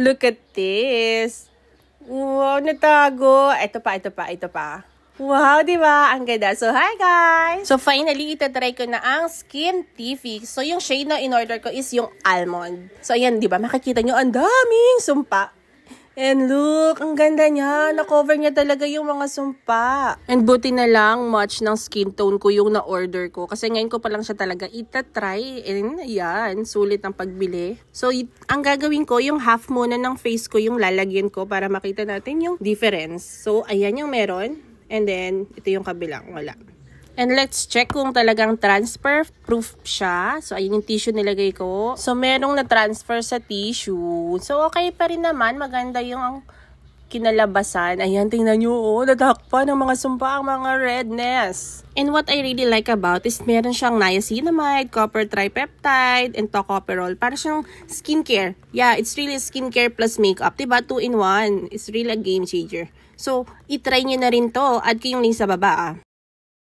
Look at this. Wow, natago. Ito pa. Wow, di ba? Ang ganda. So, hi guys! So, finally, itatry ko na ang Skin T-Fix. So, yung shade na in-order ko is yung almond. So, ayan, di ba? Makikita nyo, ang daming sumpa. And look, ang ganda niya. Na-cover niya talaga yung mga sumpa. And buti na lang, match ng skin tone ko yung na-order ko. Kasi ngayon ko pa lang siya talaga itatry. And ayan, sulit ang pagbili. So, ang gagawin ko, yung half muna ng face ko yung lalagyan ko para makita natin yung difference. So, ayan yung meron. And then, ito yung kabilang. Wala. And let's check kung talagang transfer-proof siya. So, ayun yung tissue nilagay ko. So, merong na-transfer sa tissue. So, okay pa rin naman. Maganda yung kinalabasan. Ayan, tingnan nyo. Oh, natakpan ng mga sumpa ang mga redness. And what I really like about is meron siyang niacinamide, copper tripeptide, and tocopherol. Para siyang skincare. Yeah, it's really skincare plus makeup. Diba? 2-in-1. It's really a game changer. So, itry nyo na rin to. Add ko yung link sa baba.